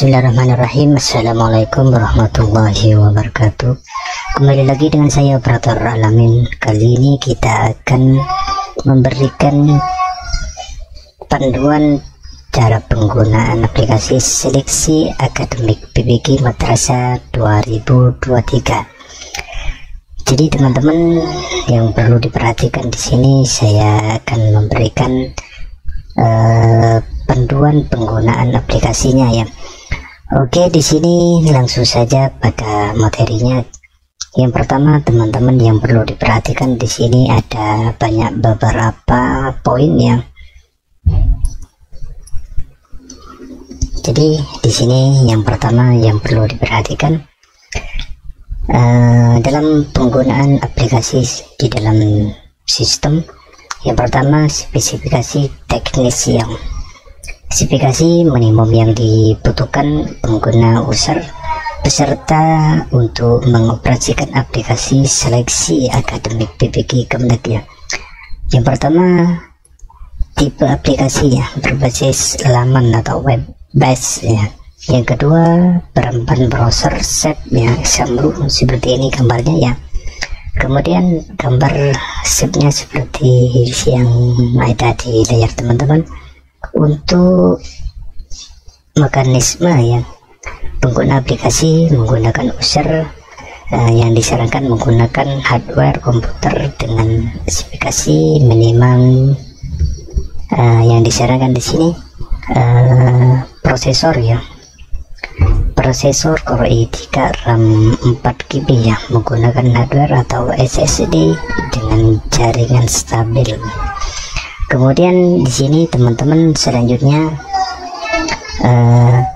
Bismillahirrahmanirrahim. Assalamualaikum warahmatullahi wabarakatuh. Kembali lagi dengan saya Operator Alamin. Kali ini kita akan memberikan panduan cara penggunaan aplikasi seleksi akademik PBG Madrasah 2023. Jadi teman-teman, yang perlu diperhatikan di sini saya akan memberikan panduan penggunaan aplikasinya ya. Oke, di sini langsung saja pada materinya. Yang pertama teman-teman yang perlu diperhatikan di sini ada beberapa poin ya. Jadi di sini yang pertama yang perlu diperhatikan dalam penggunaan aplikasi di dalam sistem. Yang pertama, spesifikasi teknis yang spesifikasi minimum yang dibutuhkan pengguna user beserta untuk mengoperasikan aplikasi seleksi akademik PBG Kemdek ya. Yang pertama, tipe aplikasi ya, berbasis laman atau web based ya. Yang kedua, perampan browser set ya, Xamarin seperti ini gambarnya ya. Kemudian gambar setnya seperti yang ada di layar teman-teman. Untuk mekanisme ya, pengguna aplikasi menggunakan user yang disarankan menggunakan hardware komputer dengan spesifikasi minimal yang disarankan di sini prosesor ya, prosesor Core i3 RAM 4GB ya, menggunakan hardware atau SSD dengan jaringan stabil. Kemudian di sini teman-teman selanjutnya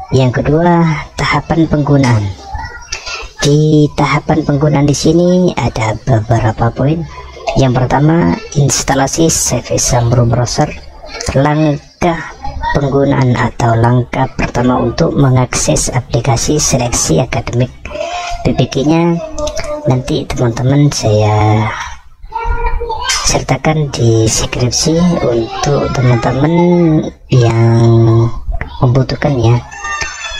yang kedua, tahapan penggunaan. Di tahapan penggunaan di sini ada beberapa poin. Yang pertama, instalasi Xamarin Browser. Langkah penggunaan atau langkah pertama untuk mengakses aplikasi seleksi akademik PBG-nya nanti teman-teman saya sertakan di deskripsi untuk teman-teman yang membutuhkan ya.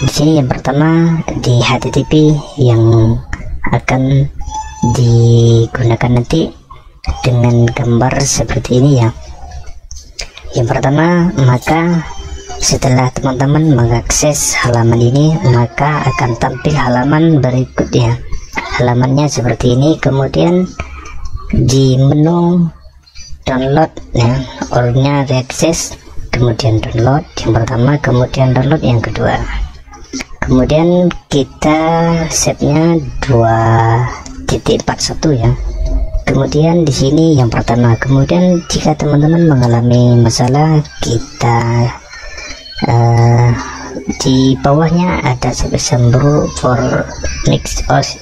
Di sini yang pertama di HTTP yang akan digunakan nanti dengan gambar seperti ini ya. Yang pertama, maka setelah teman-teman mengakses halaman ini maka akan tampil halaman berikutnya. Halamannya seperti ini. Kemudian di menu download ya, orangnya reakses, kemudian download yang pertama, kemudian download yang kedua. Kemudian kita setnya 2.41 ya. Kemudian di sini yang pertama. Kemudian jika teman-teman mengalami masalah, kita di bawahnya ada Xamarin for next OS.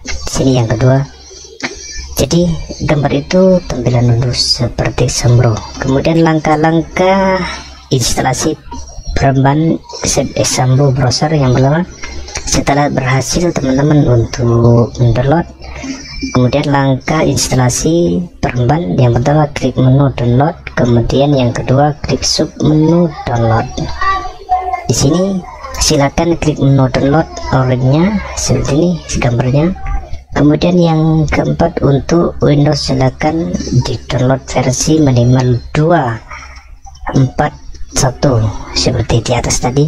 Di sini yang kedua. Jadi gambar itu tampilan dulu seperti Xamarin. Kemudian langkah-langkah instalasi peramban Xamarin Browser yang pertama, setelah berhasil teman-teman untuk mendownload, kemudian langkah instalasi peramban yang pertama klik menu download, kemudian yang kedua klik sub menu download. Di sini silakan klik menu download orangnya seperti ini gambarnya. Kemudian yang keempat, untuk Windows silakan di download versi minimal 2.4.1 seperti di atas tadi.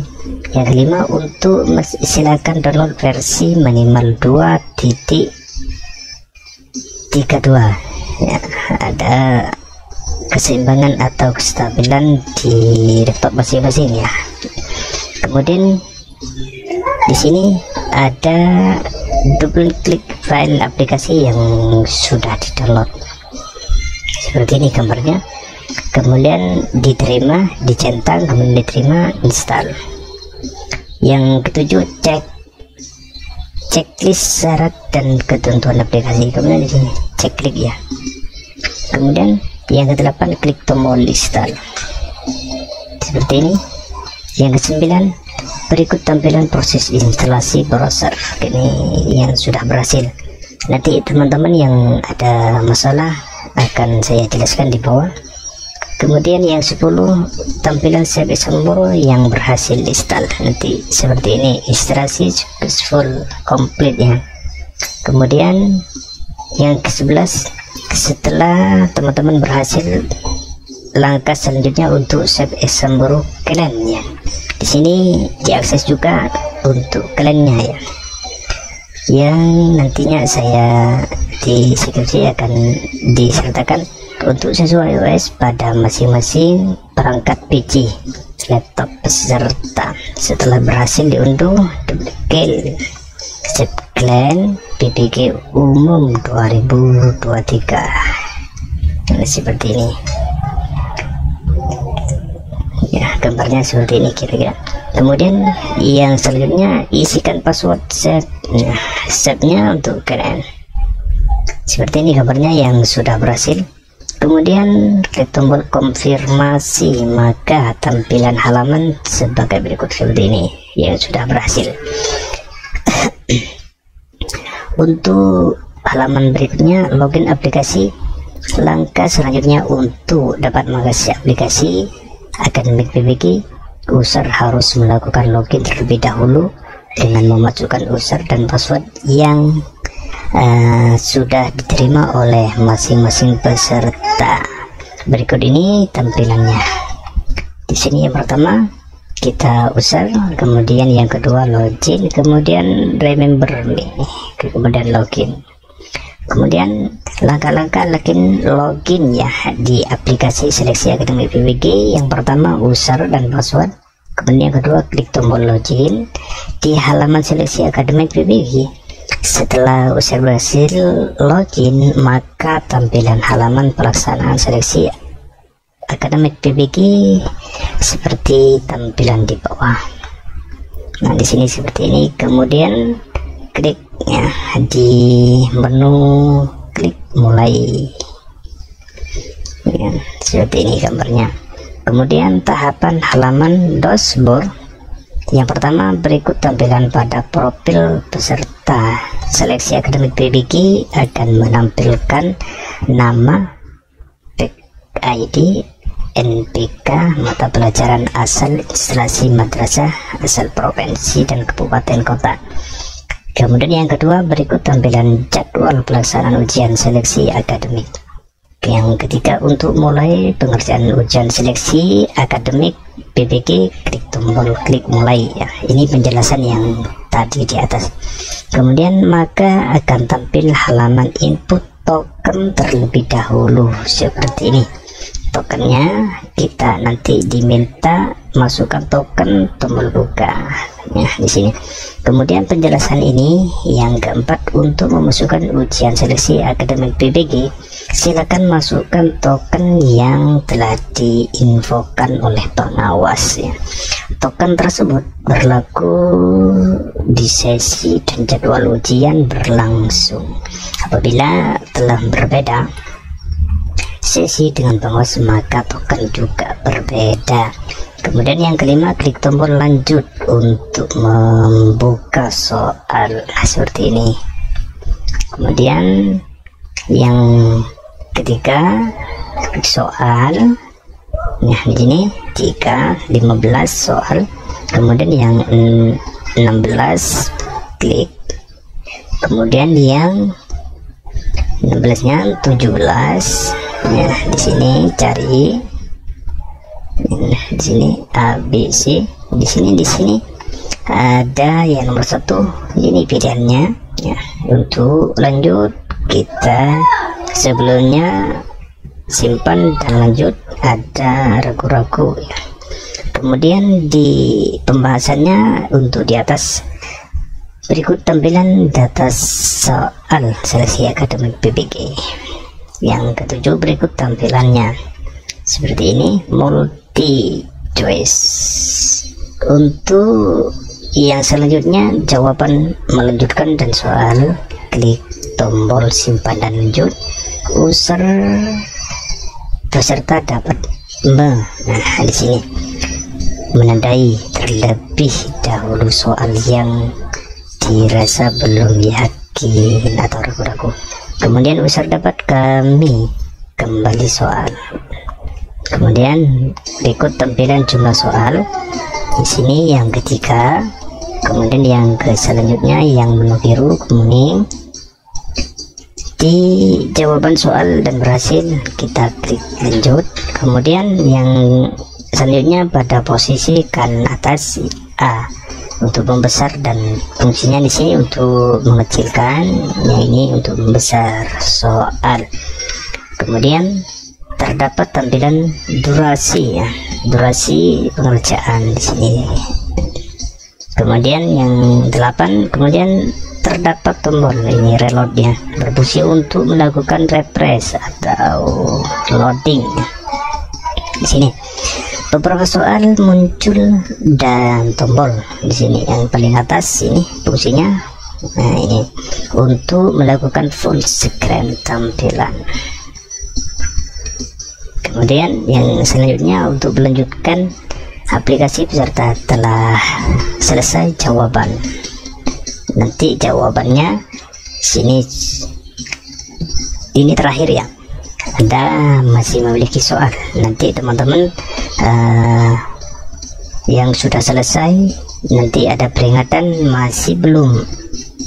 Yang kelima, untuk silakan download versi minimal 2.32 ya, ada keseimbangan atau kestabilan di laptop masing-masing ya. Kemudian di sini ada double klik file aplikasi yang sudah di download seperti ini gambarnya. Kemudian diterima, dicentang, kemudian diterima, install. Yang ketujuh, checklist syarat dan ketentuan aplikasi. Kemudian di sini cek klik ya. Kemudian yang kedelapan, klik tombol install seperti ini. Yang kesembilan, berikut tampilan proses instalasi browser. Ini yang sudah berhasil. Nanti teman-teman yang ada masalah akan saya jelaskan di bawah. Kemudian yang 10 tampilan save sembro yang berhasil install. Nanti seperti ini, instalasi successful complete ya. Kemudian yang ke-11, setelah teman-teman berhasil, langkah selanjutnya untuk save sembro kalian ya. Di sini diakses juga untuk kliennya ya, yang nantinya saya di deskripsi akan disertakan untuk sesuai OS pada masing-masing perangkat PC laptop peserta. Setelah berhasil diunduh, duplicate save client PPG umum 2023. Nah, seperti ini ya, gambarnya seperti ini kira-kira. Kemudian yang selanjutnya isikan password save-nya untuk kalian. Seperti ini gambarnya yang sudah berhasil. Kemudian klik tombol konfirmasi, maka tampilan halaman sebagai berikut seperti ini yang sudah berhasil. Untuk halaman berikutnya login aplikasi. Langkah selanjutnya untuk dapat mengakses aplikasi Akademik PBG, user harus melakukan login terlebih dahulu dengan memasukkan user dan password yang sudah diterima oleh masing-masing peserta. Berikut ini tampilannya. Di sini yang pertama kita user, kemudian yang kedua login, kemudian remember me, kemudian login. Kemudian langkah-langkah login ya di aplikasi seleksi Akademik PBG. Yang pertama user dan password, kemudian yang kedua klik tombol login di halaman seleksi Akademik PBG. Setelah user berhasil login, maka tampilan halaman pelaksanaan seleksi Akademik PBG seperti tampilan di bawah. Nah, di sini seperti ini. Kemudian klik ya di menu, klik mulai ya, seperti ini gambarnya. Kemudian tahapan halaman dashboard. Yang pertama, berikut tampilan pada profil peserta seleksi Akademik PBG akan menampilkan nama, ID, NPK, mata pelajaran asal, instalasi madrasah, asal provinsi dan kabupaten kota. Kemudian yang kedua, berikut tampilan jadwal pelaksanaan ujian seleksi akademik. Yang ketiga, untuk mulai pengerjaan ujian seleksi akademik PBG, klik tombol klik mulai ya. Ini penjelasan yang tadi di atas. Kemudian maka akan tampil halaman input token terlebih dahulu seperti ini. Tokennya kita nanti diminta masukkan token tombol buka ya di sini. Kemudian penjelasan ini yang keempat, untuk memasukkan ujian seleksi akademik PBG silakan masukkan token yang telah diinfokan oleh pengawas ya. Token tersebut berlaku di sesi dan jadwal ujian berlangsung. Apabila telah berbeda sesi dengan pengawas, maka token juga berbeda. Kemudian yang kelima, klik tombol lanjut untuk membuka soal seperti ini. Kemudian yang ketiga, klik soal. Nah, di sini jika 15 soal, kemudian yang 16 klik, kemudian yang 16-nya 17. Nah, di sini cari. Nah, di sini ABC, di sini ada yang nomor 1, ini pilihannya ya. Untuk lanjut, kita sebelumnya simpan dan lanjut, ada ragu-ragu ya. Kemudian di pembahasannya untuk di atas, berikut tampilan data soal seleksi akademik PBG. Yang ketujuh, berikut tampilannya seperti ini, multi choice. Untuk yang selanjutnya, jawaban melanjutkan dan soal, klik tombol simpan dan lanjut. User peserta dapat di sini menandai terlebih dahulu soal yang dirasa belum yakin atau ragu-ragu. Kemudian user dapat kembali soal. Kemudian berikut tampilan jumlah soal di sini yang ketiga. Kemudian yang selanjutnya yang menu biru kuning. Di jawaban soal dan berhasil kita klik lanjut. Kemudian yang selanjutnya pada posisi kanan atas A untuk membesar, dan fungsinya di sini untuk mengecilkan, yang ini untuk membesar soal. Kemudian terdapat tampilan durasi ya, durasi pengerjaan di sini. Kemudian yang 8, kemudian terdapat tombol ini reload ya, berfungsi untuk melakukan refresh atau loading. Di sini beberapa soal muncul dan tombol di sini yang paling atas ini fungsinya. Nah, ini untuk melakukan full screen tampilan. Kemudian yang selanjutnya untuk melanjutkan aplikasi peserta telah selesai jawaban. Nanti jawabannya sini, ini terakhir ya, Anda masih memiliki soal. Nanti teman-teman yang sudah selesai, nanti ada peringatan masih belum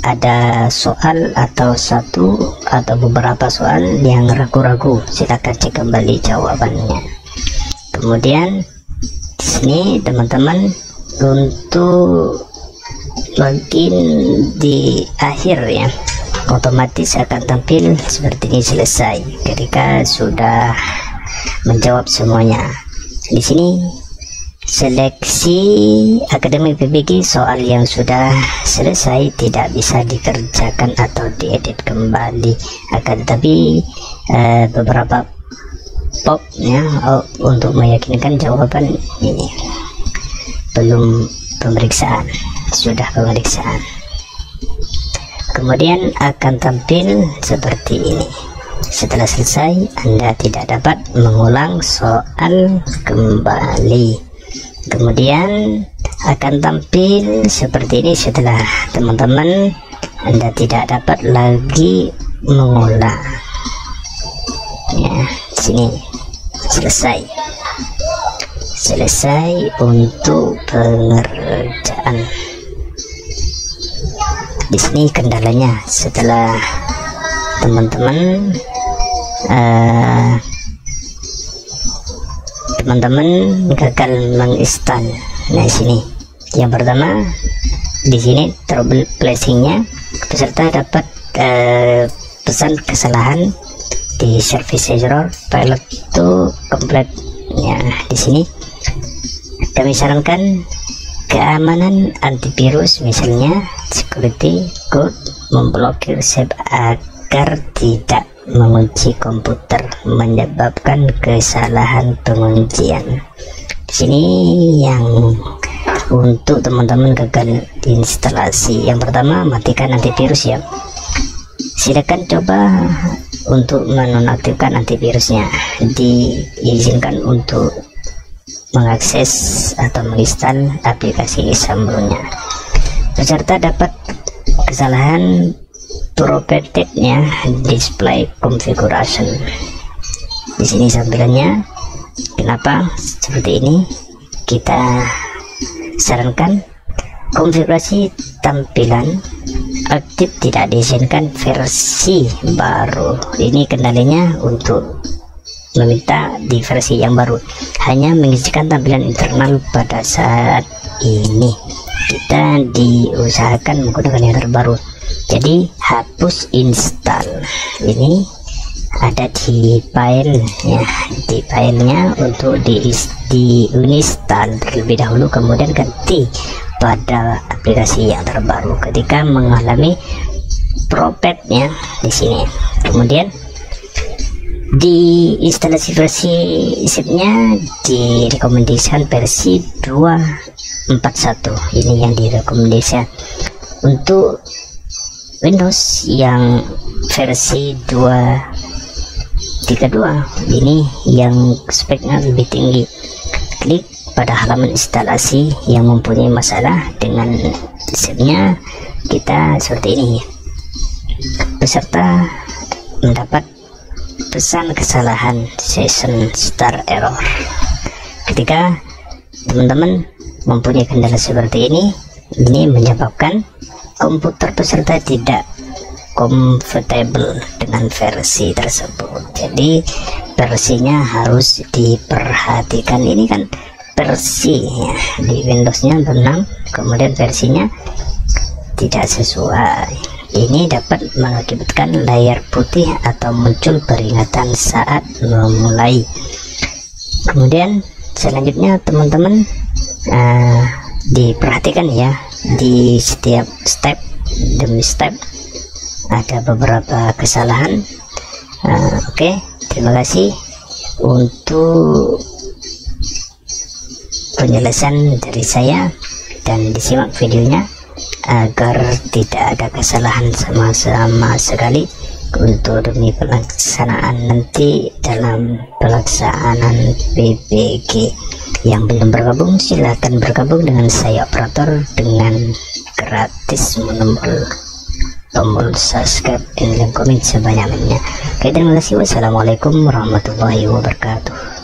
ada soal atau satu atau beberapa soal yang ragu-ragu, silakan cek kembali jawabannya. Kemudian di sini teman-teman untuk login di akhir ya, otomatis akan tampil seperti ini selesai ketika sudah menjawab semuanya. Di sini seleksi akademik PBG, soal yang sudah selesai tidak bisa dikerjakan atau diedit kembali, akan tetapi beberapa pop ya untuk meyakinkan jawaban ini belum pemeriksaan, sudah pemeriksaan. Kemudian akan tampil seperti ini. Setelah selesai, Anda tidak dapat mengulang soal kembali. Kemudian akan tampil seperti ini setelah teman-teman Anda tidak dapat lagi mengulang. Ya, sini selesai. Selesai untuk pengerjaan. Di sini kendalanya setelah teman-teman gagal menginstal. Nah, sini yang pertama, di sini trouble flashingnya, peserta dapat pesan kesalahan di service error file itu complete. Ya, di sini kami sarankan keamanan antivirus, misalnya security code memblokir save agar tidak mengunci komputer menyebabkan kesalahan penguncian. Di sini yang untuk teman-teman gagal instalasi, yang pertama matikan antivirus ya. Silakan coba untuk menonaktifkan antivirusnya. Diizinkan untuk mengakses atau menginstal aplikasi sebelumnya. Peserta dapat kesalahan propertiednya display configuration. Di sini tampilannya kenapa seperti ini, kita sarankan konfigurasi tampilan aktif tidak diizinkan versi baru. Ini kendalanya untuk meminta di versi yang baru, hanya mengisikan tampilan internal pada saat ini. Kita diusahakan menggunakan yang terbaru, jadi hapus install. Ini ada di file ya, di filenya untuk diuninstall terlebih dahulu, kemudian ganti pada aplikasi yang terbaru ketika mengalami propetnya di sini. Kemudian di instalasi versi SIP-nya direkomendasikan versi 2.4.1. Ini yang direkomendasikan. Untuk Windows yang versi 2.3.2 ini yang speknya lebih tinggi. Klik pada halaman instalasi yang mempunyai masalah dengan SIP-nya, kita seperti ini. Peserta mendapat pesan kesalahan session start error. Ketika teman-teman mempunyai kendala seperti ini menyebabkan komputer peserta tidak compatible dengan versi tersebut. Jadi versinya harus diperhatikan. Ini kan versi ya, di Windowsnya 6, kemudian versinya tidak sesuai. Ini dapat mengakibatkan layar putih atau muncul peringatan saat memulai. Kemudian selanjutnya teman-teman diperhatikan ya, di setiap step demi step ada beberapa kesalahan. Oke, terima kasih untuk penjelasan dari saya, dan disimak videonya agar tidak ada kesalahan sama sekali untuk demi pelaksanaan nanti dalam pelaksanaan PPG. Yang belum bergabung silahkan bergabung dengan saya operator dengan gratis menemukan tombol subscribe dan komen sebanyak-banyaknya. Oke, terima kasih. Wassalamualaikum warahmatullahi wabarakatuh.